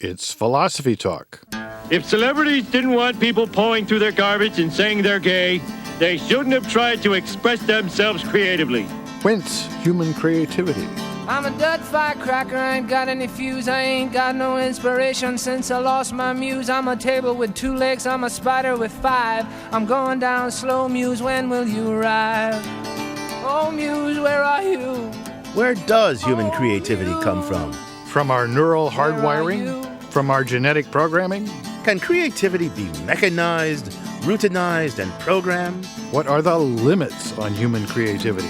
It's Philosophy Talk. If celebrities didn't want people pawing through their garbage and saying they're gay, they shouldn't have tried to express themselves creatively. Whence human creativity? I'm a dead firecracker, I ain't got any fuse, I ain't got no inspiration since I lost my muse. I'm a table with 2 legs, I'm a spider with 5. I'm going down slow, muse, when will you arrive? Oh, muse, where are you? Where does human creativity come from? From our neural hardwiring? From our genetic programming? Can creativity be mechanized, routinized, and programmed? What are the limits on human creativity?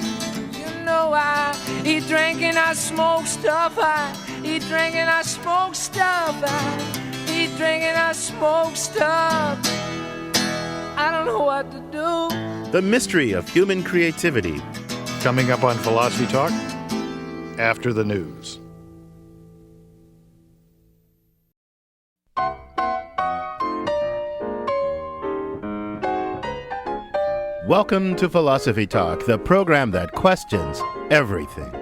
You know I eat, drink, and I smoke stuff. I eat, drink, and I smoke stuff. I eat, drink, and I smoke stuff. I don't know what to do. The mystery of human creativity. Coming up on Philosophy Talk after the news. Welcome to Philosophy Talk, the program that questions everything.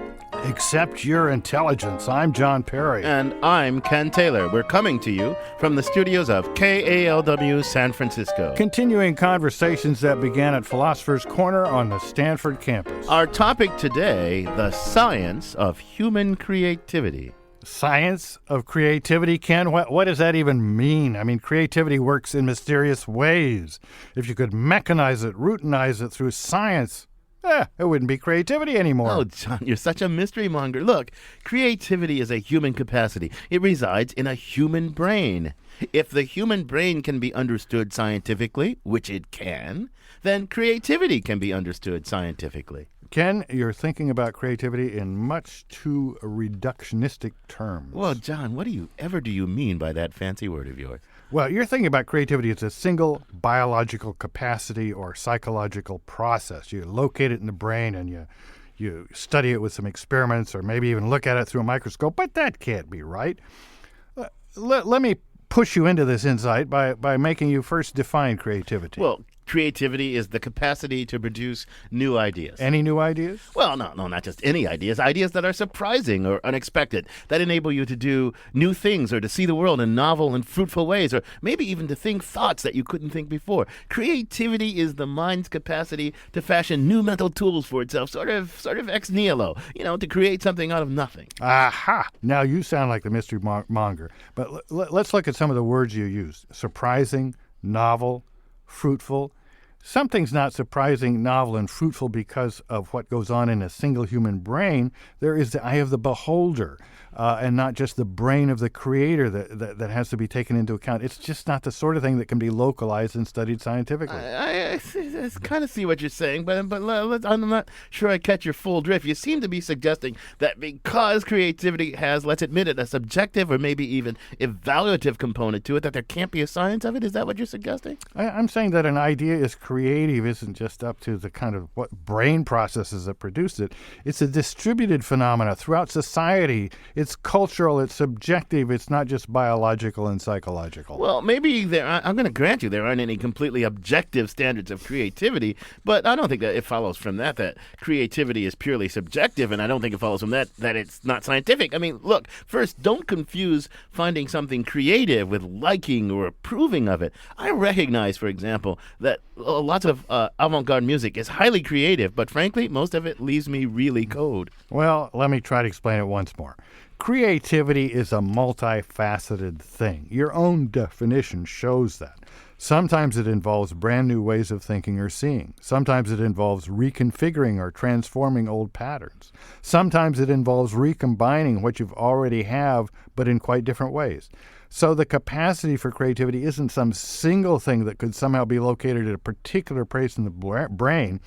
Except your intelligence. I'm John Perry. And I'm Ken Taylor. We're coming to you from the studios of KALW San Francisco. Continuing conversations that began at Philosopher's Corner on the Stanford campus. Our topic today, the science of human creativity. Science of creativity, Ken? What does that even mean? I mean, creativity works in mysterious ways. If you could mechanize it, routinize it through science, it wouldn't be creativity anymore. Oh, John, you're such a mystery monger. Look, creativity is a human capacity. It resides in a human brain. If the human brain can be understood scientifically, which it can, then creativity can be understood scientifically. Ken, you're thinking about creativity in much too reductionistic terms. Well, John, what do you mean by that fancy word of yours? Well, you're thinking about creativity as a single biological capacity or psychological process. You locate it in the brain and you study it with some experiments or maybe even look at it through a microscope, but that can't be right. Let me push you into this insight by making you first define creativity. Well, creativity is the capacity to produce new ideas. Any new ideas? Well, no, not just any ideas. Ideas that are surprising or unexpected, that enable you to do new things or to see the world in novel and fruitful ways, or maybe even to think thoughts that you couldn't think before. Creativity is the mind's capacity to fashion new mental tools for itself, sort of ex nihilo, to create something out of nothing. Aha! Now you sound like the mystery monger. But let's look at some of the words you used. Surprising, novel, fruitful. Something's not surprising, novel, and fruitful because of what goes on in a single human brain. There is the eye of the beholder, and not just the brain of the creator that has to be taken into account. It's just not the sort of thing that can be localized and studied scientifically. I kind of see what you're saying, but I'm not sure I catch your full drift. You seem to be suggesting that because creativity has, let's admit it, a subjective or maybe even evaluative component to it, that there can't be a science of it? Is that what you're suggesting? I'm saying that an idea is creative isn't just up to the kind of what brain processes that produce it. It's a distributed phenomena throughout society. It's cultural, it's subjective, it's not just biological and psychological. Well, maybe I'm going to grant you there aren't any completely objective standards of creativity, but I don't think that it follows from that creativity is purely subjective, and I don't think it follows from that it's not scientific. I mean, look, first, don't confuse finding something creative with liking or approving of it. I recognize, for example, that lots of avant-garde music is highly creative, but frankly, most of it leaves me really cold. Well, let me try to explain it once more. Creativity is a multifaceted thing. Your own definition shows that. Sometimes it involves brand new ways of thinking or seeing. Sometimes it involves reconfiguring or transforming old patterns. Sometimes it involves recombining what you've already have, but in quite different ways. So the capacity for creativity isn't some single thing that could somehow be located at a particular place in the brain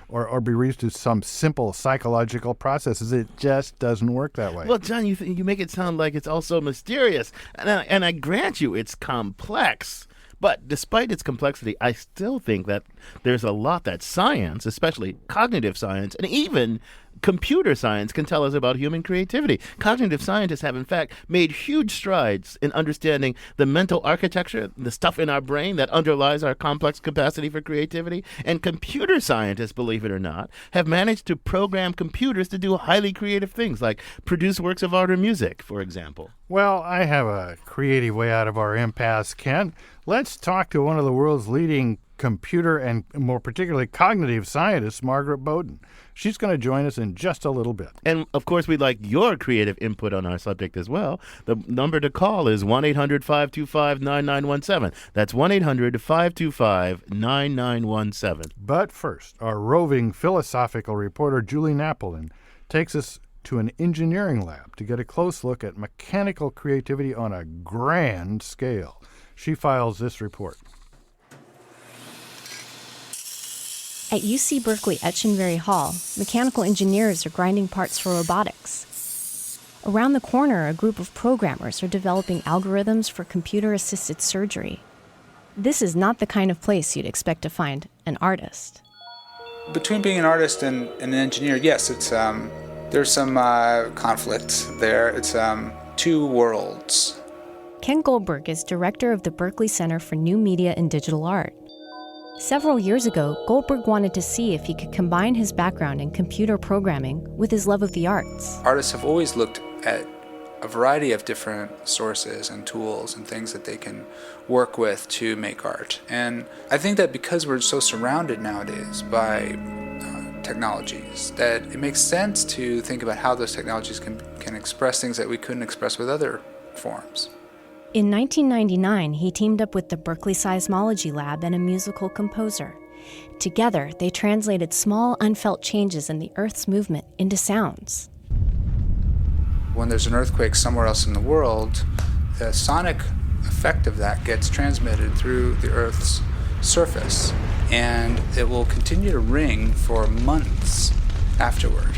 or be reached through some simple psychological processes. It just doesn't work that way. Well, John, you make it sound like it's all so mysterious. And I grant you it's complex. But despite its complexity, I still think that there's a lot that science, especially cognitive science, and even computer science can tell us about human creativity. Cognitive scientists have, in fact, made huge strides in understanding the mental architecture, the stuff in our brain that underlies our complex capacity for creativity. And computer scientists, believe it or not, have managed to program computers to do highly creative things like produce works of art or music, for example. Well, I have a creative way out of our impasse, Ken. Let's talk to one of the world's leading computer and more particularly cognitive scientists, Margaret Boden. She's going to join us in just a little bit. And, of course, we'd like your creative input on our subject as well. The number to call is 1-800-525-9917. That's 1-800-525-9917. But first, our roving philosophical reporter, Julie Napolin, takes us to an engineering lab to get a close look at mechanical creativity on a grand scale. She files this report. At UC Berkeley Etchenberry Hall, mechanical engineers are grinding parts for robotics. Around the corner, a group of programmers are developing algorithms for computer-assisted surgery. This is not the kind of place you'd expect to find an artist. Between being an artist and an engineer, yes, it's there's some conflict there. It's two worlds. Ken Goldberg is director of the Berkeley Center for New Media and Digital Art. Several years ago, Goldberg wanted to see if he could combine his background in computer programming with his love of the arts. Artists have always looked at a variety of different sources and tools and things that they can work with to make art. And I think that because we're so surrounded nowadays by technologies, that it makes sense to think about how those technologies can express things that we couldn't express with other forms. In 1999, he teamed up with the Berkeley Seismology Lab and a musical composer. Together, they translated small, unfelt changes in the Earth's movement into sounds. When there's an earthquake somewhere else in the world, the sonic effect of that gets transmitted through the Earth's surface, and it will continue to ring for months afterward.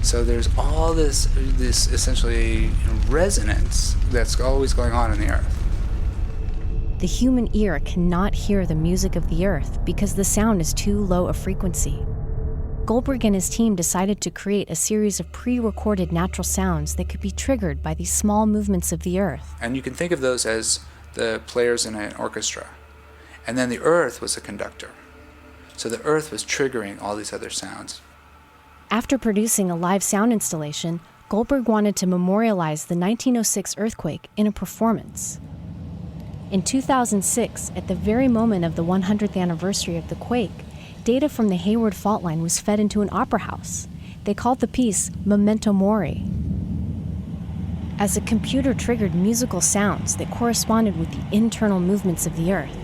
So there's all this essentially resonance that's always going on in the Earth. The human ear cannot hear the music of the Earth because the sound is too low a frequency. Goldberg and his team decided to create a series of pre-recorded natural sounds that could be triggered by these small movements of the Earth. And you can think of those as the players in an orchestra. And then the Earth was a conductor. So the Earth was triggering all these other sounds. After producing a live sound installation, Goldberg wanted to memorialize the 1906 earthquake in a performance. In 2006, at the very moment of the 100th anniversary of the quake, data from the Hayward fault line was fed into an opera house. They called the piece Memento Mori. As the computer triggered musical sounds that corresponded with the internal movements of the Earth,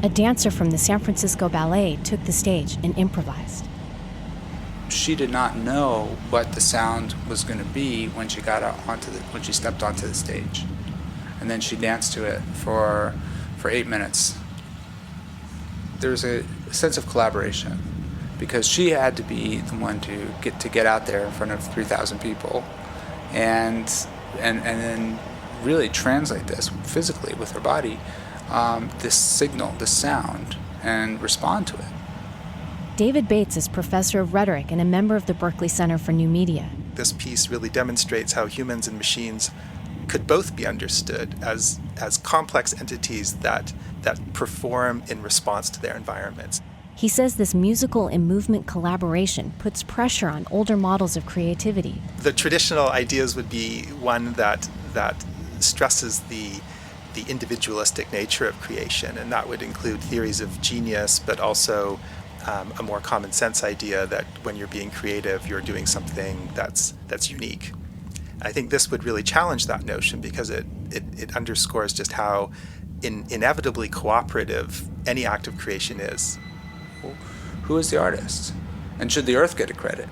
a dancer from the San Francisco Ballet took the stage and improvised. She did not know what the sound was going to be when she when she stepped onto the stage, and then she danced to it for 8 minutes. There's a sense of collaboration because she had to be the one to get out there in front of 3,000 people, and then really translate this physically with her body, this signal, this sound, and respond to it. David Bates is professor of rhetoric and a member of the Berkeley Center for New Media. This piece really demonstrates how humans and machines could both be understood as complex entities that perform in response to their environments. He says this musical and movement collaboration puts pressure on older models of creativity. The traditional ideas would be one that stresses the individualistic nature of creation, and that would include theories of genius, but also a more common sense idea that when you're being creative, you're doing something that's unique. I think this would really challenge that notion because it underscores just how inevitably cooperative any act of creation is. Who is the artist? And should the Earth get a credit?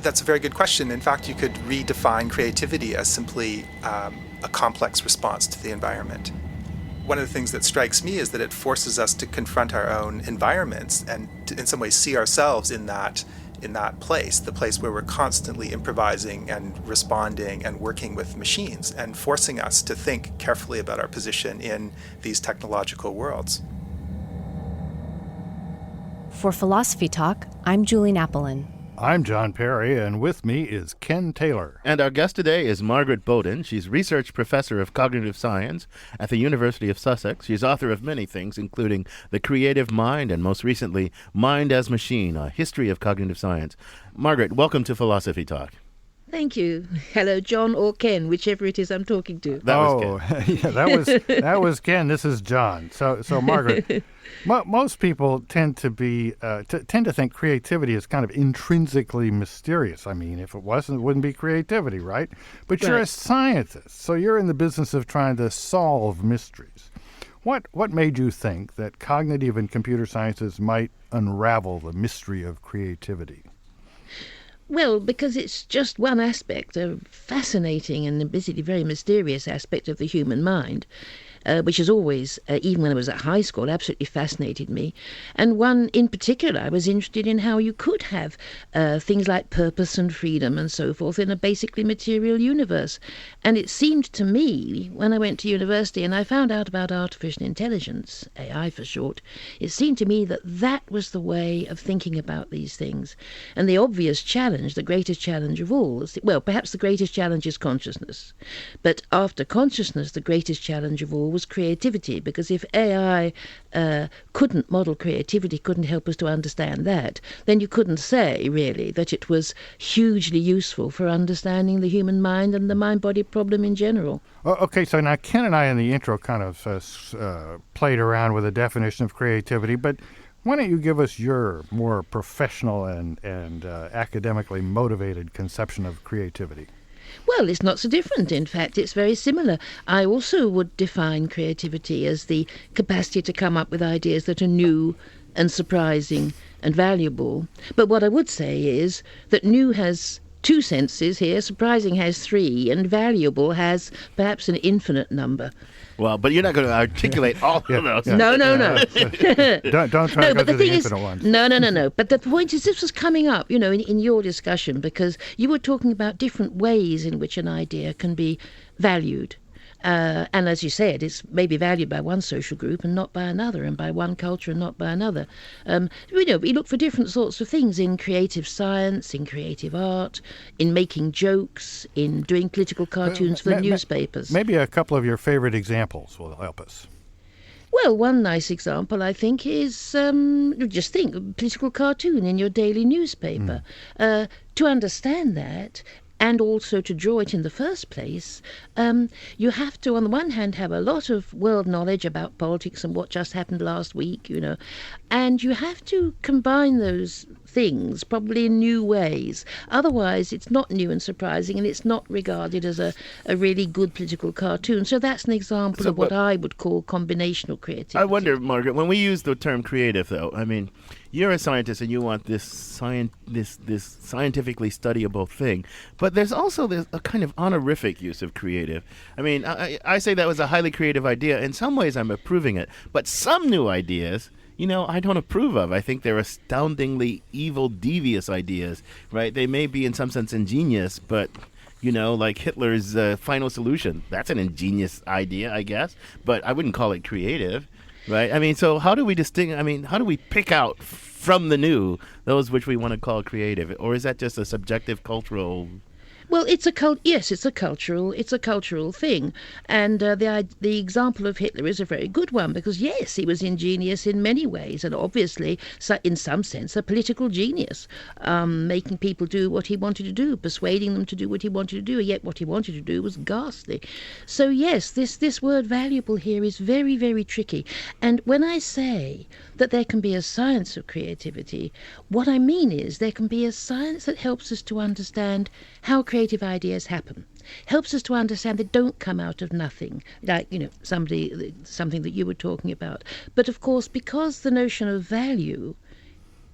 That's a very good question. In fact, you could redefine creativity as simply a complex response to the environment. One of the things that strikes me is that it forces us to confront our own environments and to, in some ways, see ourselves in that place, the place where we're constantly improvising and responding and working with machines, and forcing us to think carefully about our position in these technological worlds. For Philosophy Talk, I'm Julie Napolin. I'm John Perry, and with me is Ken Taylor. And our guest today is Margaret Boden. She's research professor of cognitive science at the University of Sussex. She's author of many things, including The Creative Mind and most recently, Mind as Machine, A History of Cognitive Science. Margaret, welcome to Philosophy Talk. Thank you. Hello, John or Ken, whichever it is I'm talking to. That was Ken. Yeah, that was Ken. This is John. So Margaret, most people tend to think creativity is kind of intrinsically mysterious. I mean, if it wasn't, it wouldn't be creativity, right? But you're a scientist, so you're in the business of trying to solve mysteries. What made you think that cognitive and computer sciences might unravel the mystery of creativity? Well, because it's just one aspect, a fascinating and basically very mysterious aspect of the human mind, which has always, even when I was at high school, absolutely fascinated me. And one in particular, I was interested in how you could have things like purpose and freedom and so forth in a basically material universe. And it seemed to me, when I went to university and I found out about artificial intelligence, AI for short, it seemed to me that that was the way of thinking about these things. And the obvious challenge, the greatest challenge of all, well, perhaps the greatest challenge is consciousness. But after consciousness, the greatest challenge of all was creativity, because if AI couldn't model creativity, couldn't help us to understand that, then you couldn't say, really, that it was hugely useful for understanding the human mind and the mind-body problem in general. Okay, so now Ken and I in the intro kind of played around with a definition of creativity, but why don't you give us your more professional and academically motivated conception of creativity? Well, it's not so different. In fact, it's very similar. I also would define creativity as the capacity to come up with ideas that are new and surprising and valuable. But what I would say is that new has two senses here, surprising has three, and valuable has perhaps an infinite number. Well, but you're not going to articulate all of those. Yeah. No. Don't try to go to the infinite ones. No. But the point is, this was coming up, in your discussion, because you were talking about different ways in which an idea can be valued. And as you said, it's maybe valued by one social group and not by another, and by one culture and not by another. We look for different sorts of things in creative science, in creative art, in making jokes, in doing political cartoons for newspapers. Maybe a couple of your favorite examples will help us. Well, one nice example, I think, is just think, a political cartoon in your daily newspaper. To understand that, and also to draw it in the first place, you have to, on the one hand, have a lot of world knowledge about politics and what just happened last week, and you have to combine those things probably in new ways. Otherwise, it's not new and surprising, and it's not regarded as a really good political cartoon. So that's an example of what I would call combinational creativity. I wonder, Margaret, when we use the term creative, though, I mean, you're a scientist and you want this scientifically studyable thing, but there's also a kind of honorific use of creative. I mean, I say that was a highly creative idea. In some ways, I'm approving it, but some new ideas, I don't approve of. I think they're astoundingly evil, devious ideas, right? They may be in some sense ingenious, but like Hitler's final solution, that's an ingenious idea, I guess, but I wouldn't call it creative. Right. I mean, so how do we how do we pick out from the new those which we want to call creative, or is that just a subjective cultural? Well, it's a cultural thing, and the example of Hitler is a very good one, because yes, he was ingenious in many ways, and obviously, in some sense, a political genius, making people do what he wanted to do, persuading them to do what he wanted to do. Yet what he wanted to do was ghastly. So yes, this word valuable here is very, very tricky. And when I say that there can be a science of creativity, what I mean is there can be a science that helps us to understand how creative ideas happen, helps us to understand they don't come out of nothing, like, something that you were talking about. But of course, because the notion of value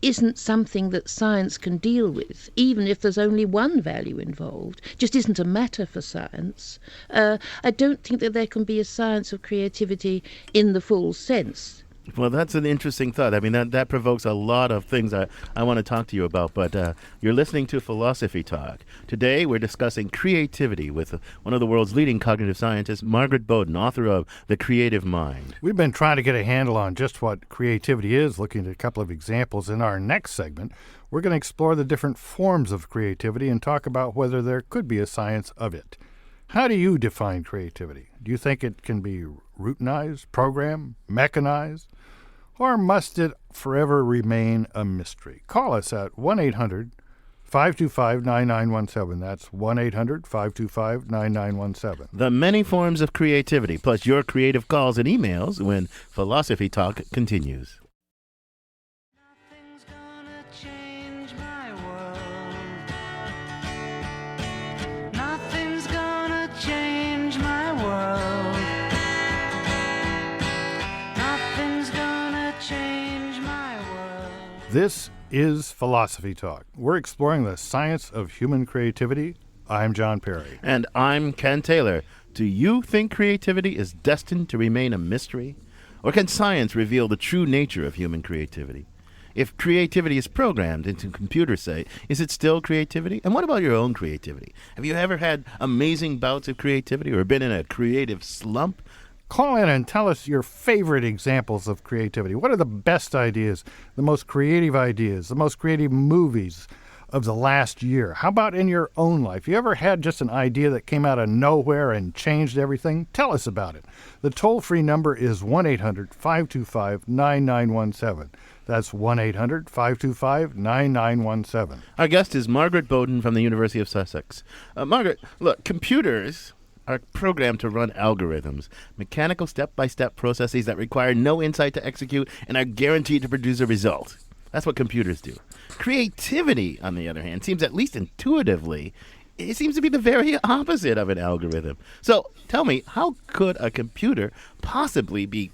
isn't something that science can deal with, even if there's only one value involved, just isn't a matter for science, I don't think that there can be a science of creativity in the full sense. Well, that's an interesting thought. I mean, that provokes a lot of things I want to talk to you about, but you're listening to Philosophy Talk. Today, we're discussing creativity with one of the world's leading cognitive scientists, Margaret Boden, author of The Creative Mind. We've been trying to get a handle on just what creativity is, looking at a couple of examples. In our next segment, we're going to explore the different forms of creativity and talk about whether there could be a science of it. How do you define creativity? Do you think it can be routinized, programmed, mechanized? Or must it forever remain a mystery? Call us at 1-800-525-9917. That's 1-800-525-9917. The many forms of creativity, plus your creative calls and emails when Philosophy Talk continues. Nothing's gonna change my world. Nothing's gonna change my world. Nothing's gonna change my world. This is Philosophy Talk. We're exploring the science of human creativity. I'm John Perry. And I'm Ken Taylor. Do you think creativity is destined to remain a mystery? Or can science reveal the true nature of human creativity? If creativity is programmed into computers, say, is it still creativity? And what about your own creativity? Have you ever had amazing bouts of creativity or been in a creative slump? Call in and tell us your favorite examples of creativity. What are the best ideas, the most creative ideas, the most creative movies of the last year? How about in your own life? You ever had just an idea that came out of nowhere and changed everything? Tell us about it. The toll-free number is 1-800-525-9917. That's 1-800-525-9917. Our guest is Margaret Boden from the University of Sussex. Margaret, look, computers are programmed to run algorithms, mechanical step-by-step processes that require no insight to execute and are guaranteed to produce a result. That's what computers do. Creativity, on the other hand, seems, at least intuitively, it seems to be the very opposite of an algorithm. So tell me, how could a computer possibly be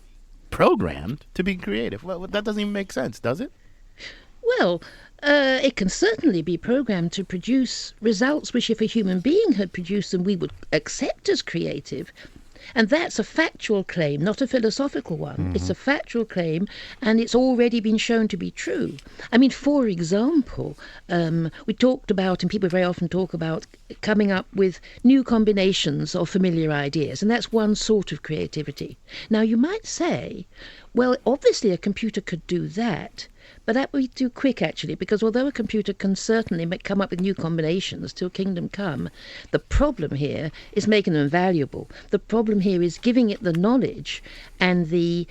programmed to be creative? Well, that doesn't even make sense, does it? Well, it can certainly be programmed to produce results which, if a human being had produced them, we would accept as creative. And that's a factual claim, not a philosophical one. Mm-hmm. It's a factual claim, and it's already been shown to be true. I mean, for example, we talked about, and people very often talk about, coming up with new combinations of familiar ideas, and that's one sort of creativity. Now, you might say, well, obviously a computer could do that, but that would be too quick, actually, because although a computer can certainly come up with new combinations till kingdom come, the problem here is making them valuable. The problem here is giving it the knowledge and the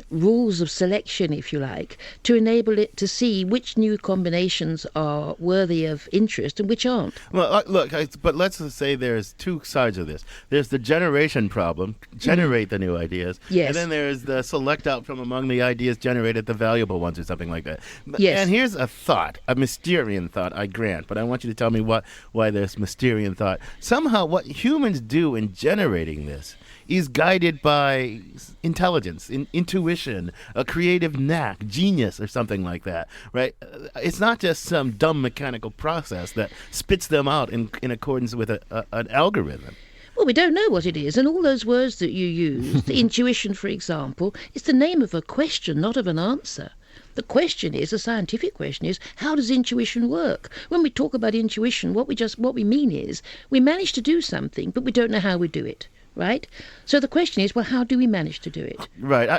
rules of selection, if you like, to enable it to see which new combinations are worthy of interest and which aren't. Well, look, but let's just say there's two sides of this. There's the generation problem, generate the new ideas, yes. And then there's the select out from among the ideas generated the valuable ones or something like that. Yes. And here's a thought, a Mysterian thought, I grant, but I want you to tell me why there's Mysterian thought. Somehow what humans do in generating this is guided by intelligence, intuition, a creative knack, genius, or something like that, right? It's not just some dumb mechanical process that spits them out in accordance with an algorithm. Well, we don't know what it is, and all those words that you use, intuition, for example, is the name of a question, not of an answer. The question is, the scientific question is, how does intuition work? When we talk about intuition, what we mean is, we manage to do something, but we don't know how we do it. Right? So the question is, well, how do we manage to do it? Right.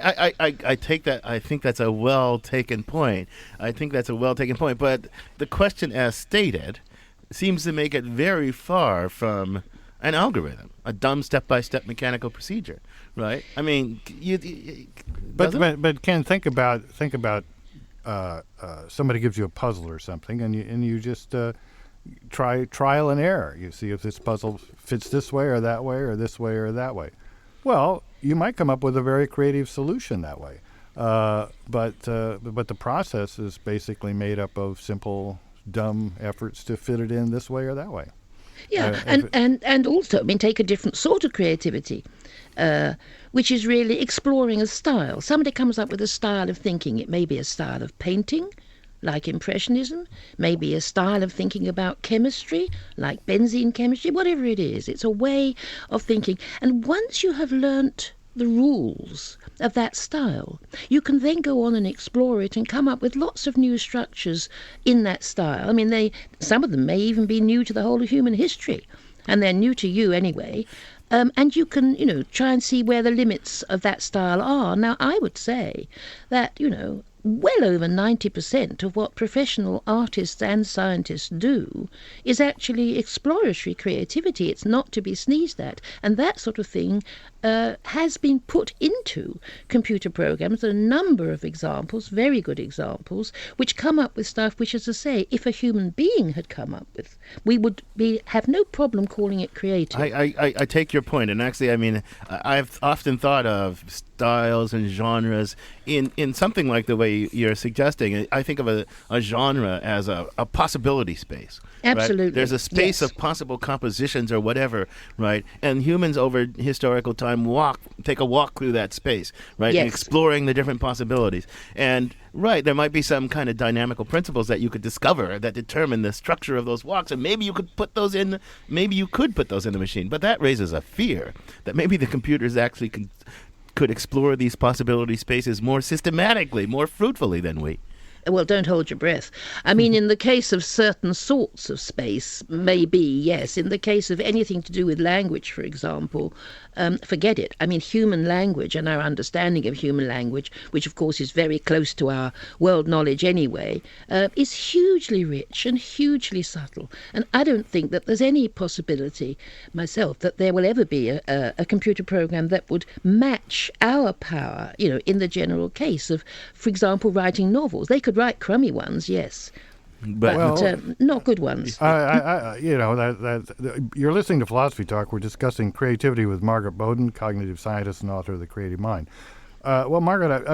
I take that. I think that's a well-taken point. But the question as stated seems to make it very far from an algorithm, a dumb step-by-step mechanical procedure, right? I mean, but Ken, think about somebody gives you a puzzle or something, and you just try trial and error. You see if this puzzle fits this way or that way or this way or that way. Well, you might come up with a very creative solution that way. But the process is basically made up of simple, dumb efforts to fit it in this way or that way. Yeah, and also, I mean, take a different sort of creativity, which is really exploring a style. Somebody comes up with a style of thinking. It may be a style of painting, like Impressionism, maybe a style of thinking about chemistry, like benzene chemistry, whatever it is. It's a way of thinking. And once you have learnt the rules of that style, you can then go on and explore it and come up with lots of new structures in that style. I mean, some of them may even be new to the whole of human history, and they're new to you anyway. And you can, try and see where the limits of that style are. Now, I would say that, well over 90% of what professional artists and scientists do is actually exploratory creativity. It's not to be sneezed at. And that sort of thing has been put into computer programs. There are a number of examples, very good examples, which come up with stuff which, as I say, if a human being had come up with, we would have no problem calling it creative. I take your point, and actually, I mean, I've often thought of styles and genres in something like the way you're suggesting. I think of a genre as a possibility space. Absolutely. Right? There's a space of possible compositions or whatever, right? And humans over historical time take a walk through that space, right? Yes. And exploring the different possibilities. And right, there might be some kind of dynamical principles that you could discover that determine the structure of those walks, and maybe you could put those in the machine. But that raises a fear that maybe the computers actually could explore these possibility spaces more systematically, more fruitfully than we. Well, don't hold your breath. I mean, in the case of certain sorts of space, maybe, yes. In the case of anything to do with language, for example, forget it. I mean, human language and our understanding of human language, which of course is very close to our world knowledge anyway, is hugely rich and hugely subtle. And I don't think that there's any possibility, myself, that there will ever be a computer program that would match our power, in the general case of, for example, writing novels. They could write crummy ones, yes, but not good ones. You're listening to Philosophy Talk. We're discussing creativity with Margaret Boden, cognitive scientist and author of The Creative Mind. Well, Margaret,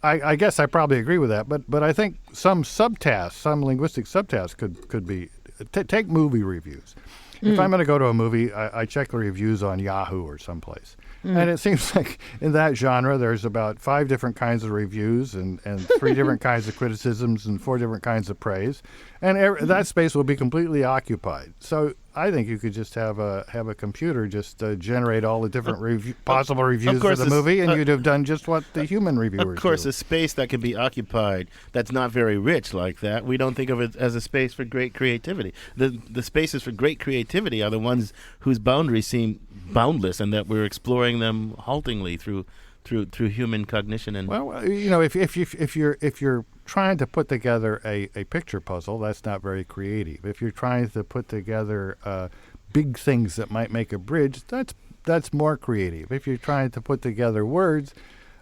I guess I probably agree with that, but I think some linguistic subtasks could be, take movie reviews. If I'm going to go to a movie, I check the reviews on Yahoo or someplace. And it seems like in that genre, there's about 5 different kinds of reviews and 3 different kinds of criticisms and 4 different kinds of praise. And that space will be completely occupied. So I think you could just have a computer just generate all the different possible reviews for the movie, and you'd have done just what the human reviewers do. Of course, a space that can be occupied that's not very rich like that, we don't think of it as a space for great creativity. The spaces for great creativity are the ones whose boundaries seem boundless, and that we're exploring them haltingly through human cognition. And if you're trying to put together a picture puzzle, that's not very creative. If you're trying to put together big things that might make a bridge, that's more creative. If you're trying to put together words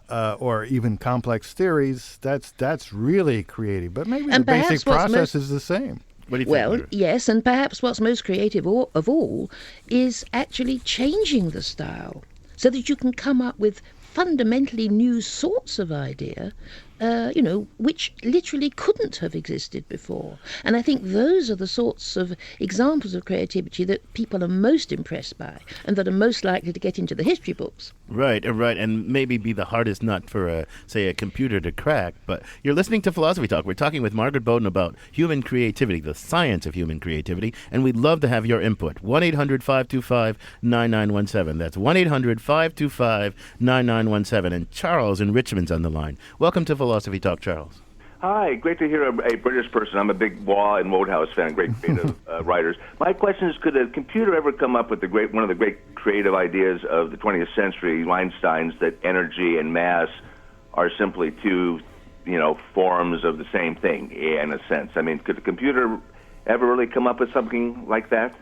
or even complex theories, that's really creative. But maybe the basic process is the same. What do you think, Well, Margaret? yes, and perhaps what's most creative of all is actually changing the style so that you can come up with fundamentally new sorts of idea, which literally couldn't have existed before. And I think those are the sorts of examples of creativity that people are most impressed by and that are most likely to get into the history books. Right, and maybe be the hardest nut for, a computer to crack. But you're listening to Philosophy Talk. We're talking with Margaret Boden about human creativity, the science of human creativity, and we'd love to have your input. 1-800-525-9917. That's 1-800-525-9917. And Charles in Richmond's on the line. Welcome to Philosophy Talk, Charles. Hi, great to hear a British person. I'm a big Waugh and Wodehouse fan, great creative writers. My question is, could a computer ever come up with one of the great creative ideas of the 20th century, Einstein's, that energy and mass are simply two, forms of the same thing, in a sense? I mean, could a computer ever really come up with something like that?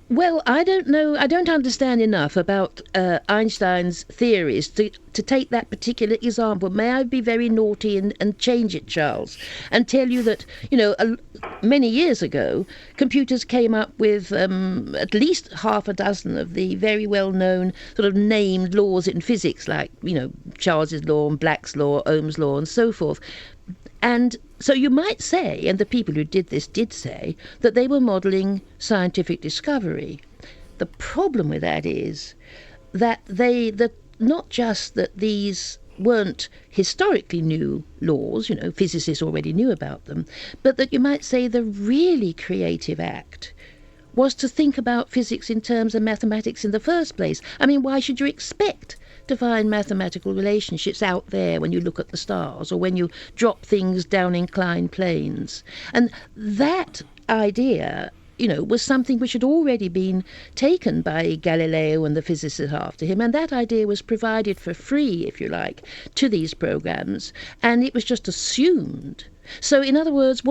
Well, I don't know. I don't understand enough about Einstein's theories to take that particular example. May I be very naughty and change it, Charles, and tell you that, many years ago, computers came up with at least half a dozen of the very well-known sort of named laws in physics, like, Charles's law and Black's law, Ohm's law, and so forth. And so you might say, and the people who did this did say, that they were modelling scientific discovery. The problem with that is that not just that these weren't historically new laws, physicists already knew about them, but that you might say the really creative act was to think about physics in terms of mathematics in the first place. I mean, why should you expect to find mathematical relationships out there when you look at the stars or when you drop things down inclined planes? And that idea, was something which had already been taken by Galileo and the physicists after him, and that idea was provided for free, if you like, to these programs, and it was just assumed. So, in other words,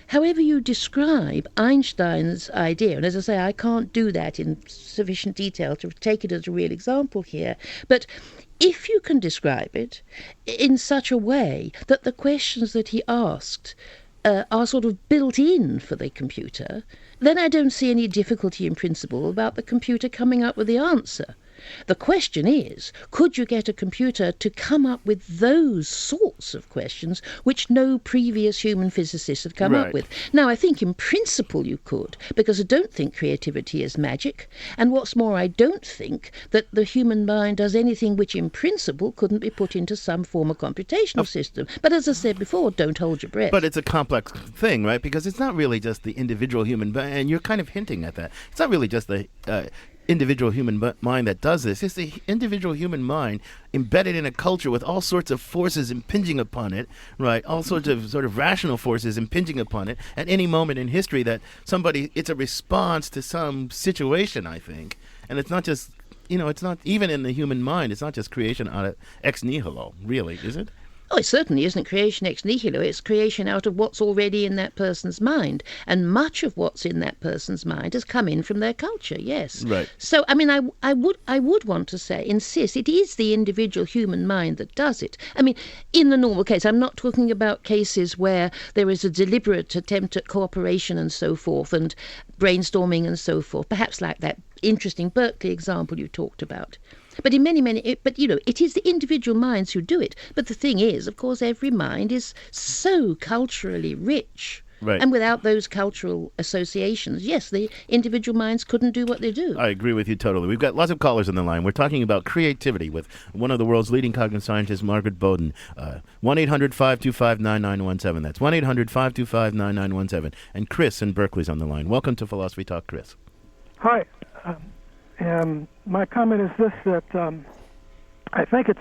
however you describe Einstein's idea, and as I say, I can't do that in sufficient detail to take it as a real example here, but if you can describe it in such a way that the questions that he asked are sort of built in for the computer, then I don't see any difficulty in principle about the computer coming up with the answer. The question is, could you get a computer to come up with those sorts of questions which no previous human physicist had come up with? Now, I think in principle you could, because I don't think creativity is magic, and what's more, I don't think that the human mind does anything which in principle couldn't be put into some form of computational system. But as I said before, don't hold your breath. But it's a complex thing, right? Because it's not really just the individual human mind, and you're kind of hinting at that. It's not really just the individual human mind that does this. It's the individual human mind embedded in a culture with all sorts of forces impinging upon it, right? All sorts of sort of rational forces impinging upon it at any moment in history that it's a response to some situation, I think. And it's not just, it's not even in the human mind. It's not just creation out of ex nihilo, really, is it? Oh, it certainly isn't creation ex nihilo. It's creation out of what's already in that person's mind. And much of what's in that person's mind has come in from their culture, yes. Right. So, I mean, I would want to insist, it is the individual human mind that does it. I mean, in the normal case, I'm not talking about cases where there is a deliberate attempt at cooperation and so forth, and brainstorming and so forth, perhaps like that interesting Berkeley example you talked about. But in it is the individual minds who do it. But the thing is, of course, every mind is so culturally rich. Right. And without those cultural associations, yes, the individual minds couldn't do what they do. I agree with you totally. We've got lots of callers on the line. We're talking about creativity with one of the world's leading cognitive scientists, Margaret Boden. 1-800-525-9917. That's 1-800-525-9917. And Chris in Berkeley's on the line. Welcome to Philosophy Talk, Chris. Hi. My comment is this, that I think it's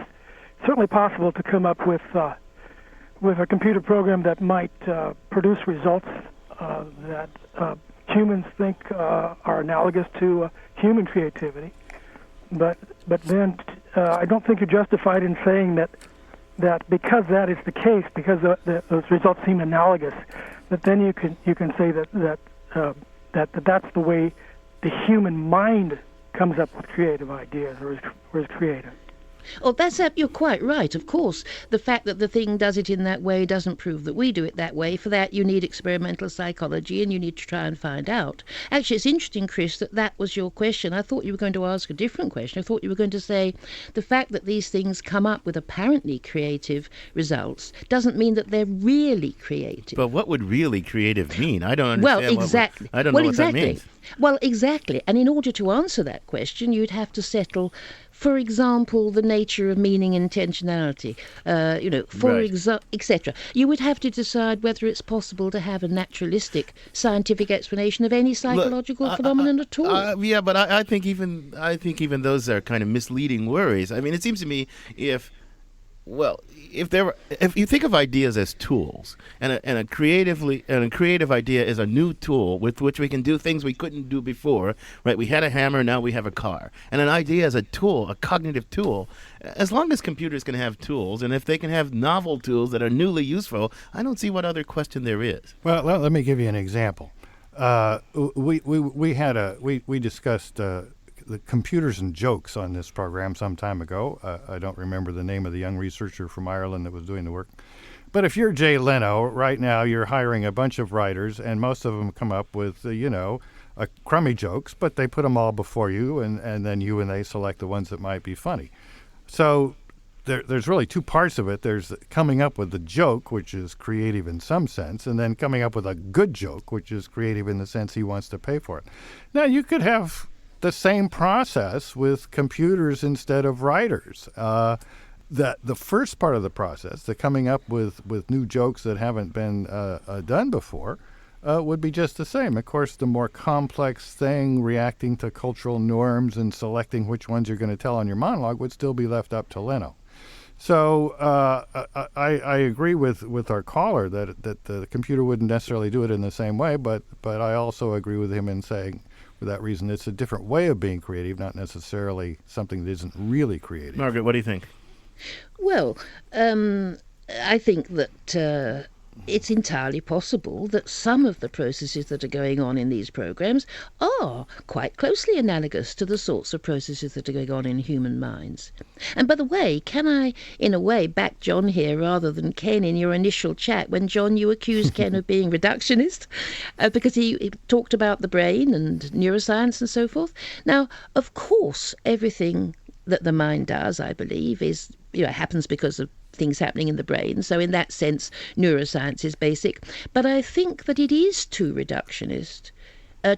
certainly possible to come up with a computer program that might produce results that humans think are analogous to human creativity. But then I don't think you're justified in saying that because that is the case, because those results seem analogous, that then you can say that's the way the human mind comes up with creative ideas or is creative. Oh, you're quite right. Of course, the fact that the thing does it in that way doesn't prove that we do it that way. For that, you need experimental psychology, and you need to try and find out. Actually, it's interesting, Chris, that was your question. I thought you were going to ask a different question. I thought you were going to say the fact that these things come up with apparently creative results doesn't mean that they're really creative. But what would really creative mean? I don't understand. Well, exactly. I don't know what that means. Well, exactly. And in order to answer that question, you'd have to settle, for example, the nature of meaning and intentionality, etc. You would have to decide whether it's possible to have a naturalistic scientific explanation of any psychological phenomenon at all. Yeah, but I think even those are kind of misleading worries. I mean, it seems to me if you think of ideas as tools, and a creative idea is a new tool with which we can do things we couldn't do before, right? We had a hammer, now we have a car. And an idea is a tool, a cognitive tool. As long as computers can have tools, and if they can have novel tools that are newly useful, I don't see what other question there is. Well, let me give you an example. We discussed the computers and jokes on this program some time ago. I don't remember the name of the young researcher from Ireland that was doing the work. But if you're Jay Leno, right now you're hiring a bunch of writers, and most of them come up with, crummy jokes, but they put them all before you, and then you and they select the ones that might be funny. So there's really two parts of it. There's coming up with the joke, which is creative in some sense, and then coming up with a good joke, which is creative in the sense he wants to pay for it. Now, you could have the same process with computers instead of writers. The first part of the process, the coming up with new jokes that haven't been done before, would be just the same. Of course, the more complex thing, reacting to cultural norms and selecting which ones you're going to tell on your monologue, would still be left up to Leno. So I agree with our caller that the computer wouldn't necessarily do it in the same way, but I also agree with him in saying, for that reason, it's a different way of being creative, not necessarily something that isn't really creative. Margaret, what do you think? Well, I think that it's entirely possible that some of the processes that are going on in these programs are quite closely analogous to the sorts of processes that are going on in human minds. And by the way, can I, in a way, back John here rather than Ken in your initial chat when, John, you accused Ken of being reductionist because he talked about the brain and neuroscience and so forth. Now, of course, everything that the mind does, I believe, is, happens because of things happening in the brain. So in that sense, neuroscience is basic. But I think that it is too reductionist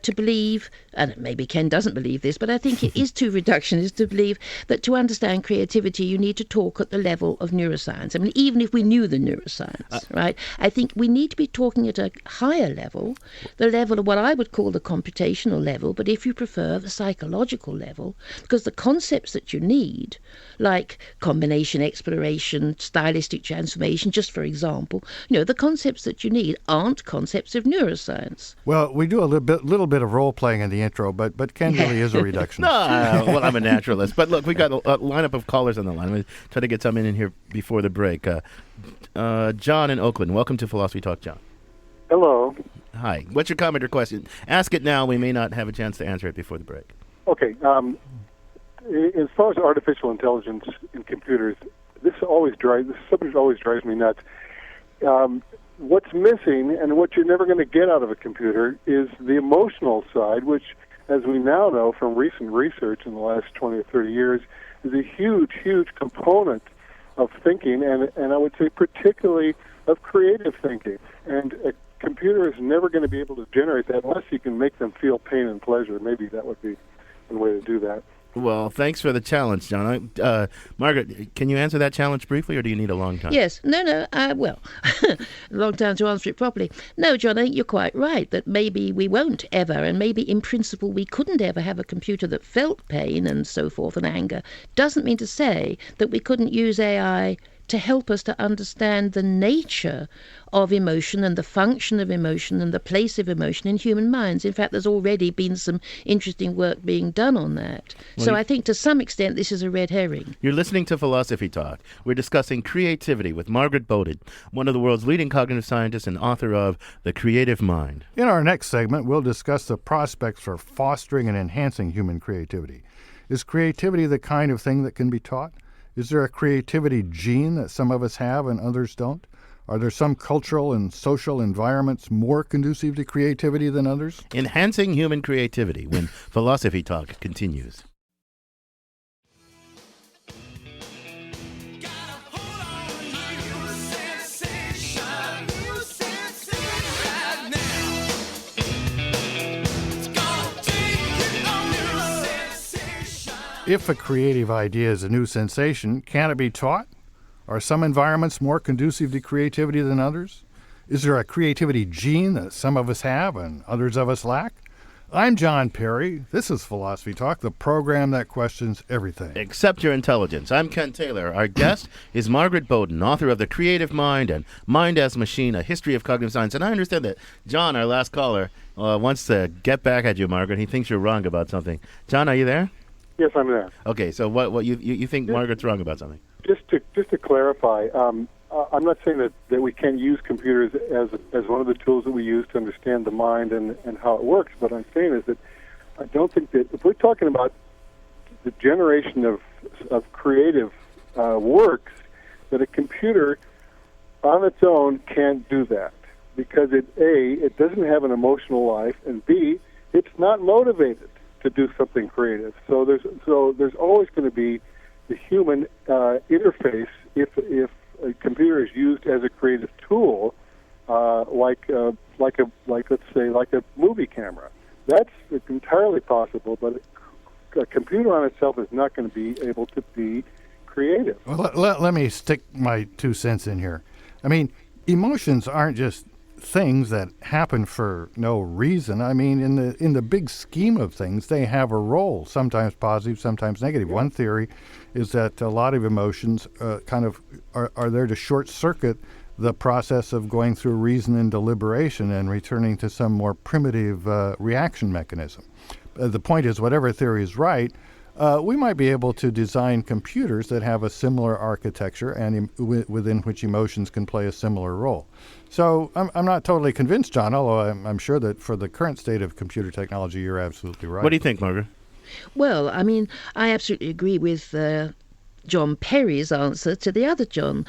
to believe, and maybe Ken doesn't believe this, but I think it is too reductionist to believe that to understand creativity, you need to talk at the level of neuroscience. I mean, even if we knew the neuroscience, right? I think we need to be talking at a higher level, the level of what I would call the computational level, but if you prefer, the psychological level, because the concepts that you need, like combination exploration, stylistic transformation, just for example, the concepts that you need aren't concepts of neuroscience. Well, we do a little bit of role-playing in the intro, but Ken really is a reductionist. Well, I'm a naturalist. But look, we got a lineup of callers on the line. I'm going to try to get some in here before the break. John in Oakland, welcome to Philosophy Talk, John. Hello. Hi. What's your comment or question? Ask it now. We may not have a chance to answer it before the break. Okay. As far as artificial intelligence in computers, this subject always drives me nuts. What's missing and what you're never going to get out of a computer is the emotional side, which, as we now know from recent research in the last 20 or 30 years, is a huge, huge component of thinking, and I would say particularly of creative thinking. And a computer is never going to be able to generate that unless you can make them feel pain and pleasure. Maybe that would be one way to do that. Well, thanks for the challenge, John. Margaret, can you answer that challenge briefly, or do you need a long time? Yes. No, a long time to answer it properly. No, John, I think you're quite right that maybe we won't ever, and maybe in principle we couldn't ever have a computer that felt pain and so forth and anger. Doesn't mean to say that we couldn't use AI to help us to understand the nature of emotion and the function of emotion and the place of emotion in human minds. In fact, there's already been some interesting work being done on that. So I think to some extent this is a red herring. You're listening to Philosophy Talk. We're discussing creativity with Margaret Boden, one of the world's leading cognitive scientists and author of The Creative Mind. In our next segment, we'll discuss the prospects for fostering and enhancing human creativity. Is creativity the kind of thing that can be taught? Is there a creativity gene that some of us have and others don't? Are there some cultural and social environments more conducive to creativity than others? Enhancing human creativity when Philosophy Talk continues. If a creative idea is a new sensation, can it be taught? Are some environments more conducive to creativity than others? Is there a creativity gene that some of us have and others of us lack? I'm John Perry. This is Philosophy Talk, the program that questions everything. Except your intelligence. I'm Ken Taylor. Our guest is Margaret Boden, author of The Creative Mind and Mind as Machine, A History of Cognitive Science. And I understand that John, our last caller, wants to get back at you, Margaret. He thinks you're wrong about something. John, are you there? Yes, I'm there. Okay, so what you think Margaret's wrong about something? Just to clarify, I'm not saying that we can't use computers as one of the tools that we use to understand the mind and how it works. What I'm saying is that I don't think that if we're talking about the generation of creative works, that a computer on its own can't do that because it doesn't have an emotional life, and B, it's not motivated to do something creative. So there's always going to be the human interface if a computer is used as a creative tool, like let's say like a movie camera. That's entirely possible, but a computer on itself is not going to be able to be creative. Well, let me stick my 2 cents in here. I mean, emotions aren't just things that happen for no reason. I mean, in the big scheme of things, they have a role, sometimes positive, sometimes negative. One theory is that a lot of emotions kind of are there to short circuit the process of going through reason and deliberation and returning to some more primitive reaction mechanism. The point is, whatever theory is right, we might be able to design computers that have a similar architecture and within which emotions can play a similar role. So I'm not totally convinced, John, although I'm sure that for the current state of computer technology, you're absolutely right. What do you think, Margaret? Well, I mean, I absolutely agree with John Perry's answer to the other John.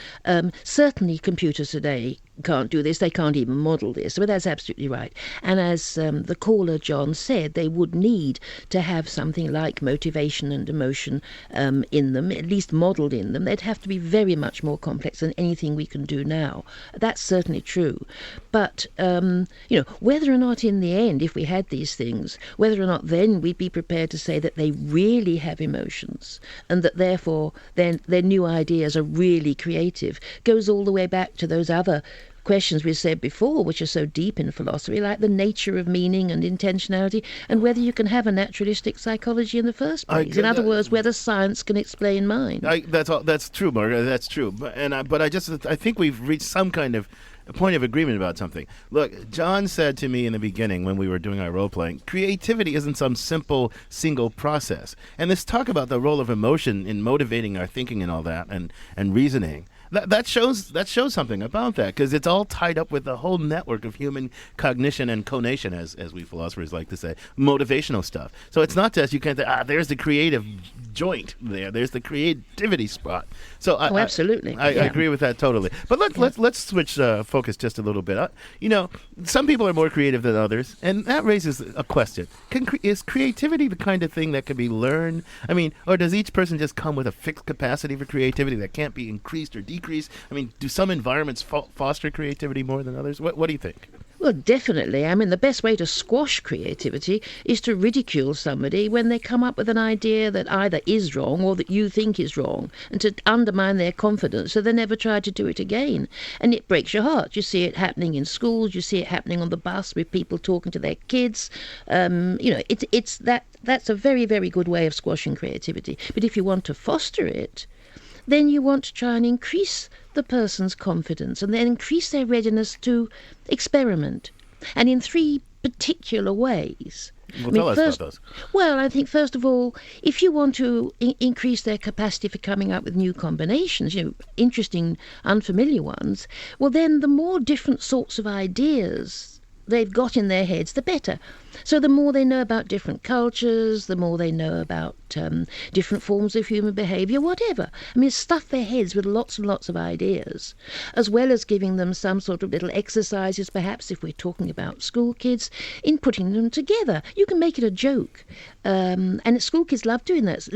Certainly computers today can't do this. They can't even model this. But that's absolutely right. And as the caller John said, they would need to have something like motivation and emotion in them, at least modelled in them. They'd have to be very much more complex than anything we can do now. That's certainly true. But, whether or not in the end, if we had these things, whether or not then we'd be prepared to say that they really have emotions and that therefore their new ideas are really creative, goes all the way back to those other questions we said before, which are so deep in philosophy, like the nature of meaning and intentionality, and whether you can have a naturalistic psychology in the first place. In other words, whether science can explain mind. That's true, Margaret. That's true. I think we've reached some kind of a point of agreement about something. Look, John said to me in the beginning when we were doing our role playing, creativity isn't some simple single process. And this talk about the role of emotion in motivating our thinking and all that, and reasoning. That shows something about that, because it's all tied up with the whole network of human cognition and conation, as we philosophers like to say, motivational stuff. So it's not just you can't say, there's the creative joint there, there's the creativity spot. So absolutely, I agree with that totally. But let's switch focus just a little bit. Some people are more creative than others, and that raises a question: is creativity the kind of thing that can be learned? I mean, or does each person just come with a fixed capacity for creativity that can't be increased or decreased? I mean, do some environments foster creativity more than others? What do you think? Well, definitely. I mean, the best way to squash creativity is to ridicule somebody when they come up with an idea that either is wrong or that you think is wrong, and to undermine their confidence so they never try to do it again. And it breaks your heart. You see it happening in schools. You see it happening on the bus with people talking to their kids. That's a very, very good way of squashing creativity. But if you want to foster it, then you want to try and increase the person's confidence and then increase their readiness to experiment. And in three particular ways. Well, tell us about those. Well, I think, first of all, if you want to increase their capacity for coming up with new combinations, interesting, unfamiliar ones, well, then the more different sorts of ideas they've got in their heads, the better. So the more they know about different cultures, the more they know about different forms of human behaviour, whatever. I mean, stuff their heads with lots and lots of ideas, as well as giving them some sort of little exercises, perhaps if we're talking about school kids, in putting them together. You can make it a joke. And school kids love doing that.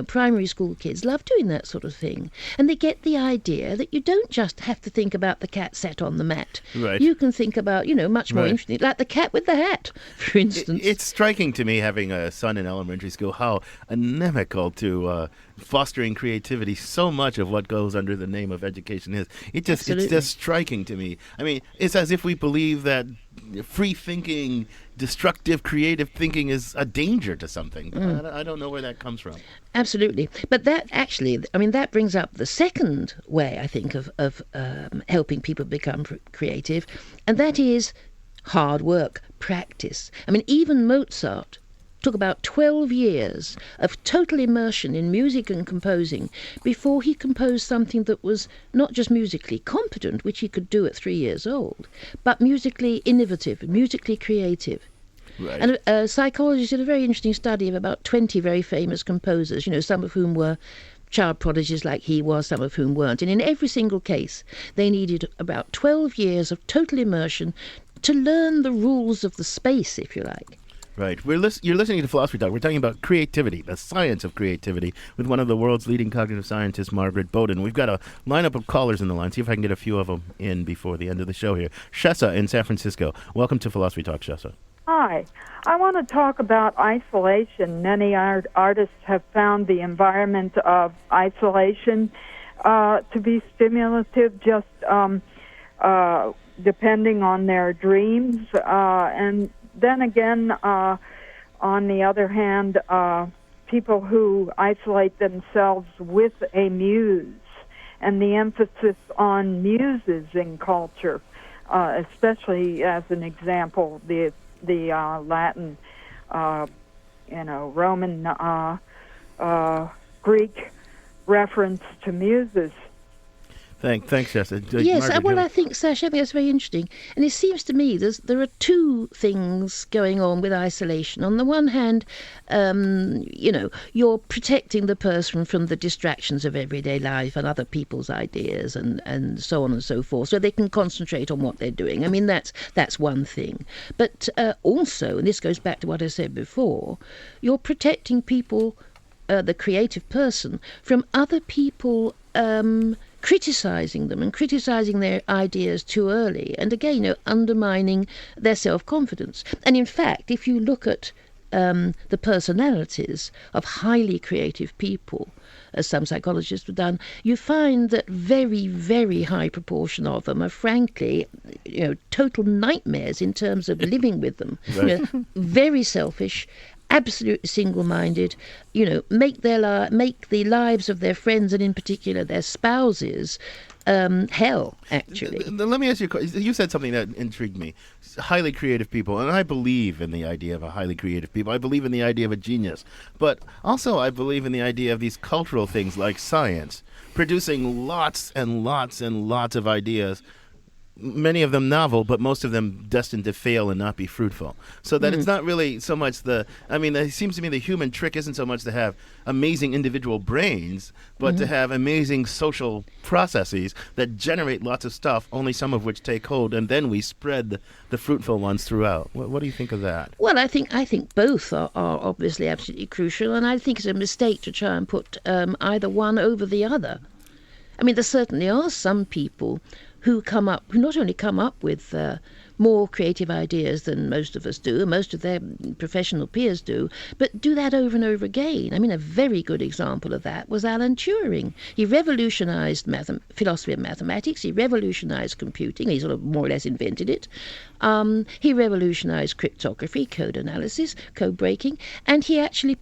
Primary school kids love doing that sort of thing. And they get the idea that you don't just have to think about the cat sat on the mat. Right. You can think about, much more interesting, like the cat with the hat, for instance. It's striking to me, having a son in elementary school, how inimical to fostering creativity so much of what goes under the name of education is. It's just striking to me. I mean, it's as if we believe that free thinking, destructive, creative thinking is a danger to something. I don't know where that comes from. Absolutely. But that actually, that brings up the second way, I think, of helping people become creative, and that is hard work, practice. I mean, even Mozart took about 12 years of total immersion in music and composing before he composed something that was not just musically competent, which he could do at 3 years old, but musically innovative, musically creative. Right. And a psychologist did a very interesting study of about 20 very famous composers, some of whom were child prodigies like he was, some of whom weren't. And in every single case, they needed about 12 years of total immersion to learn the rules of the space, if you like. Right. You're listening to Philosophy Talk. We're talking about creativity, the science of creativity, with one of the world's leading cognitive scientists, Margaret Boden. We've got a lineup of callers in the line. See if I can get a few of them in before the end of the show here. Shessa in San Francisco. Welcome to Philosophy Talk, Shessa. Hi. I want to talk about isolation. Many artists have found the environment of isolation to be stimulative. Just depending on their dreams. And then again, on the other hand, people who isolate themselves with a muse, and the emphasis on muses in culture, especially as an example, the Latin, Roman, Greek reference to muses. Thanks, Jessica. Yes, Margaret, well, I think, Sash, I think that's very interesting. And it seems to me there are two things going on with isolation. On the one hand, you're protecting the person from the distractions of everyday life and other people's ideas and so on and so forth, so they can concentrate on what they're doing. I mean, that's one thing. But also, and this goes back to what I said before, you're protecting people, the creative person, from other people criticizing them and criticizing their ideas too early, and again, undermining their self-confidence. And in fact, if you look at the personalities of highly creative people, as some psychologists have done, you find that very, very high proportion of them are frankly, total nightmares in terms of living with them. Right. Very selfish, absolutely single-minded, make the lives of their friends, and in particular their spouses, hell, actually. Let me ask you a question. You said something that intrigued me. Highly creative people, and I believe in the idea of a highly creative people. I believe in the idea of a genius. But also I believe in the idea of these cultural things like science, producing lots and lots and lots of ideas, many of them novel, but most of them destined to fail and not be fruitful. So that it's not really so much it seems to me the human trick isn't so much to have amazing individual brains, but to have amazing social processes that generate lots of stuff, only some of which take hold, and then we spread the fruitful ones throughout. What do you think of that? Well, I think both are obviously absolutely crucial, and I think it's a mistake to try and put either one over the other. I mean, there certainly are some people who not only come up with more creative ideas than most of us do, and most of their professional peers do, but do that over and over again. I mean, a very good example of that was Alan Turing. He revolutionized philosophy of mathematics. He revolutionized computing. He sort of more or less invented it. He revolutionized cryptography, code analysis, code breaking, and he actually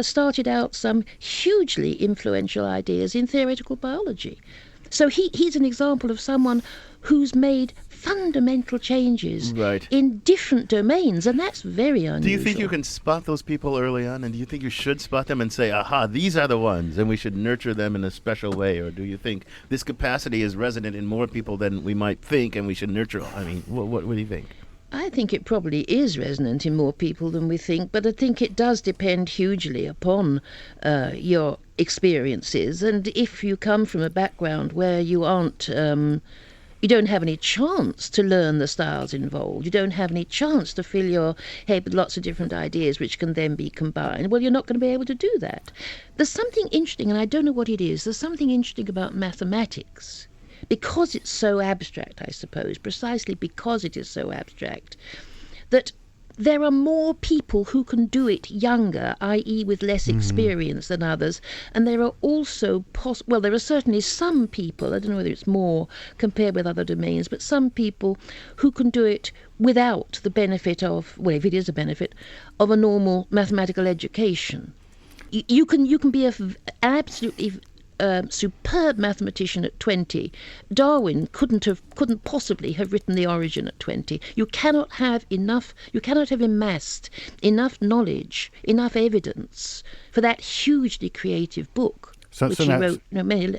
started out some hugely influential ideas in theoretical biology. So he's an example of someone who's made fundamental changes in different domains, and that's very unusual. Do you think you can spot those people early on, and do you think you should spot them and say, aha, these are the ones, and we should nurture them in a special way? Or do you think this capacity is resonant in more people than we might think, and we should nurture them? I mean, what do you think? I think it probably is resonant in more people than we think, but I think it does depend hugely upon your experiences. And if you come from a background where you aren't, you don't have any chance to learn the styles involved, you don't have any chance to fill your head with lots of different ideas which can then be combined, well, you're not going to be able to do that. There's something interesting, and I don't know what it is, there's something interesting about mathematics. Because it's so abstract, I suppose, precisely because it is so abstract, that there are more people who can do it younger, i.e. with less experience than others, and there are also there are certainly some people, I don't know whether it's more compared with other domains, but some people who can do it without the benefit of, well, if it is a benefit, of a normal mathematical education. You can be an absolutely superb mathematician at 20. Darwin couldn't possibly have written The Origin at 20. You cannot have amassed enough knowledge, enough evidence for that hugely creative book, which he wrote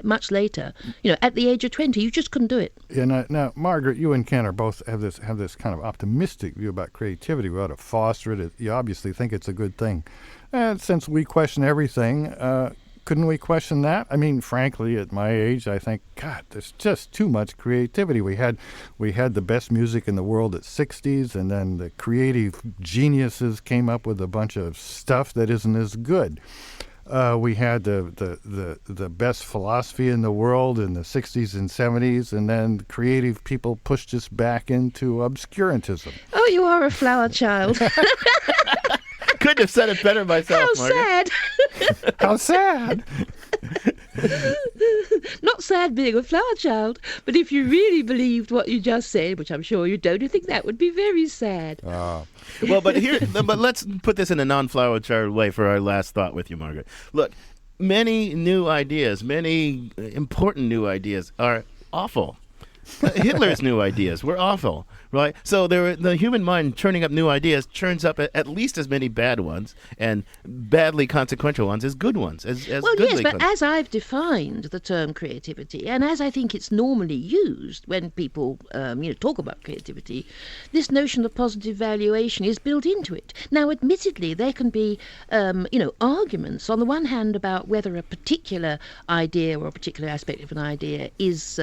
much later. At the age of 20, you just couldn't do it. Yeah. Now, Margaret, you and Ken are both have this kind of optimistic view about creativity. We ought to foster it. You obviously think it's a good thing. And since we question everything, couldn't we question that? I mean, frankly, at my age, I think, God, there's just too much creativity. We had the best music in the world at 60s, and then the creative geniuses came up with a bunch of stuff that isn't as good. We had the best philosophy in the world in the 60s and 70s, and then creative people pushed us back into obscurantism. Oh, you are a flower child. Couldn't have said it better myself, How Margaret. sad. How sad. Not not sad being a flower child, but if you really believed what you just said, which I'm sure you don't, you think that would be very sad. Well, but let's put this in a non-flower child way for our last thought with you, Margaret. Look, many new ideas, many important new ideas are awful. Hitler's new ideas were awful, right? So the human mind churning up new ideas churns up at least as many bad ones and badly consequential ones as good ones. Well, yes, but as I've defined the term creativity, and as I think it's normally used when people talk about creativity, this notion of positive valuation is built into it. Now, admittedly, there can be arguments on the one hand about whether a particular idea or a particular aspect of an idea is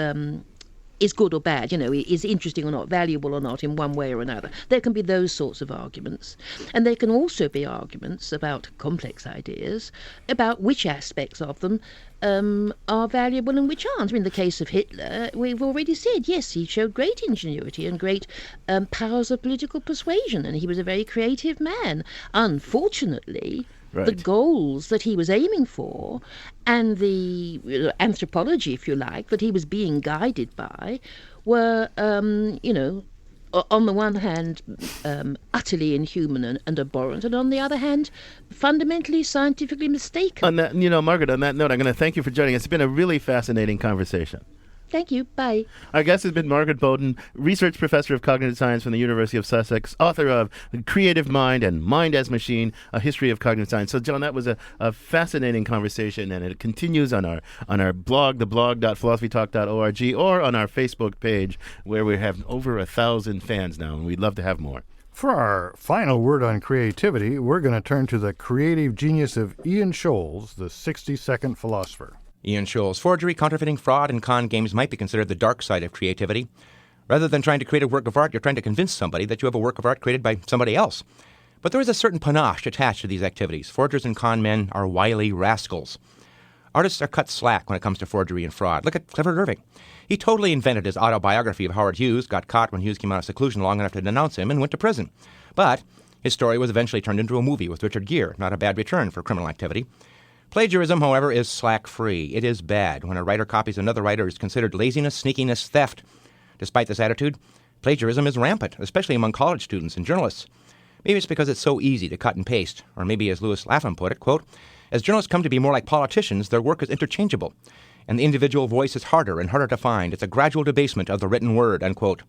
good or bad, is interesting or not, valuable or not in one way or another. There can be those sorts of arguments. And there can also be arguments about complex ideas, about which aspects of them are valuable and which aren't. In the case of Hitler, we've already said, yes, he showed great ingenuity and great powers of political persuasion, and he was a very creative man. Unfortunately, right, the goals that he was aiming for and the anthropology, if you like, that he was being guided by were, on the one hand, utterly inhuman and abhorrent, and on the other hand, fundamentally scientifically mistaken. On that, Margaret, on that note, I'm going to thank you for joining us. It's been a really fascinating conversation. Thank you. Bye. Our guest has been Margaret Boden, research professor of cognitive science from the University of Sussex, author of Creative Mind and Mind as Machine, A History of Cognitive Science. So, John, that was a fascinating conversation, and it continues on our blog, theblog.philosophytalk.org, or on our Facebook page, where we have over 1,000 fans now, and we'd love to have more. For our final word on creativity, we're going to turn to the creative genius of Ian Scholes, the 60-second philosopher. Ian Scholes, forgery, counterfeiting, fraud, and con games might be considered the dark side of creativity. Rather than trying to create a work of art, you're trying to convince somebody that you have a work of art created by somebody else. But there is a certain panache attached to these activities. Forgers and con men are wily rascals. Artists are cut slack when it comes to forgery and fraud. Look at Clifford Irving. He totally invented his autobiography of Howard Hughes, got caught when Hughes came out of seclusion long enough to denounce him, and went to prison. But his story was eventually turned into a movie with Richard Gere, not a bad return for criminal activity. Plagiarism, however, is slack-free. It is bad. When a writer copies another writer, it's considered laziness, sneakiness, theft. Despite this attitude, plagiarism is rampant, especially among college students and journalists. Maybe it's because it's so easy to cut and paste, or maybe as Lewis Lapham put it, quote, as journalists come to be more like politicians, their work is interchangeable, and the individual voice is harder and harder to find. It's a gradual debasement of the written word, unquote.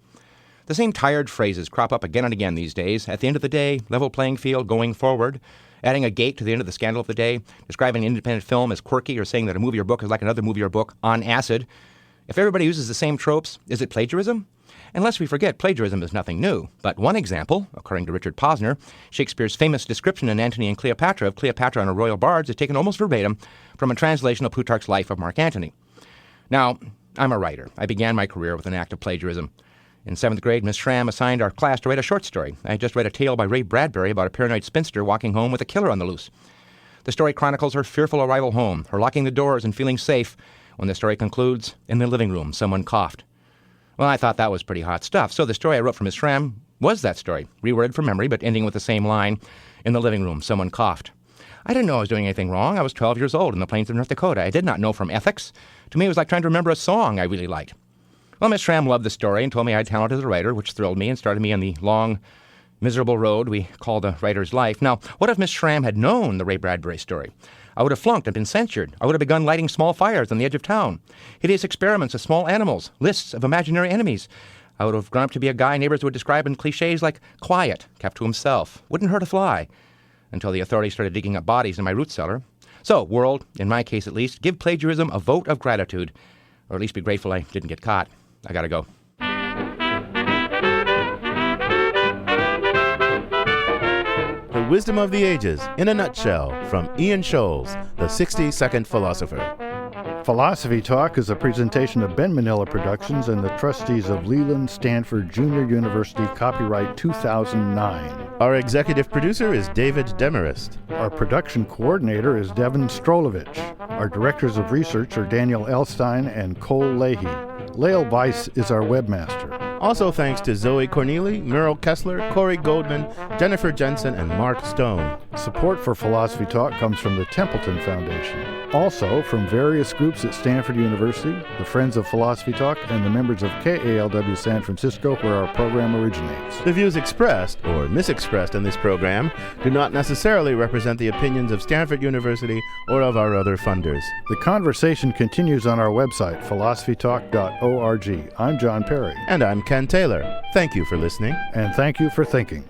The same tired phrases crop up again and again these days. At the end of the day, level playing field, going forward. Adding a gate to the end of the scandal of the day, describing an independent film as quirky, or saying that a movie or book is like another movie or book on acid. If everybody uses the same tropes, is it plagiarism? And lest we forget, plagiarism is nothing new. But one example, according to Richard Posner, Shakespeare's famous description in Antony and Cleopatra of Cleopatra on a royal barge is taken almost verbatim from a translation of Plutarch's Life of Mark Antony. Now, I'm a writer. I began my career with an act of plagiarism. In 7th grade, Miss Schramm assigned our class to write a short story. I had just read a tale by Ray Bradbury about a paranoid spinster walking home with a killer on the loose. The story chronicles her fearful arrival home, her locking the doors and feeling safe. When the story concludes, in the living room, someone coughed. Well, I thought that was pretty hot stuff, so the story I wrote for Miss Schramm was that story, reworded from memory, but ending with the same line, in the living room, someone coughed. I didn't know I was doing anything wrong. I was 12 years old in the plains of North Dakota. I did not know from ethics. To me, it was like trying to remember a song I really liked. Well, Miss Schramm loved the story and told me I had talent as a writer, which thrilled me and started me on the long, miserable road we call the writer's life. Now, what if Miss Schramm had known the Ray Bradbury story? I would have flunked and been censured. I would have begun lighting small fires on the edge of town. Hideous experiments of small animals, lists of imaginary enemies. I would have grown up to be a guy neighbors would describe in cliches like quiet, kept to himself, wouldn't hurt a fly, until the authorities started digging up bodies in my root cellar. So, world, in my case at least, give plagiarism a vote of gratitude, or at least be grateful I didn't get caught. I gotta go. The Wisdom of the Ages, in a nutshell, from Ian Scholes, the 60-second philosopher. Philosophy Talk is a presentation of Ben Manila Productions and the trustees of Leland Stanford Junior University, copyright 2009. Our executive producer is David Demarest. Our production coordinator is Devin Strolovich. Our directors of research are Daniel Elstein and Cole Leahy. Lael Weiss is our webmaster. Also thanks to Zoe Corneli, Merle Kessler, Corey Goldman, Jennifer Jensen, and Mark Stone. Support for Philosophy Talk comes from the Templeton Foundation. Also, from various groups at Stanford University, the Friends of Philosophy Talk, and the members of KALW San Francisco, where our program originates. The views expressed or misexpressed in this program do not necessarily represent the opinions of Stanford University or of our other funders. The conversation continues on our website, philosophytalk.org. I'm John Perry. And I'm Ken Taylor. Thank you for listening. And thank you for thinking.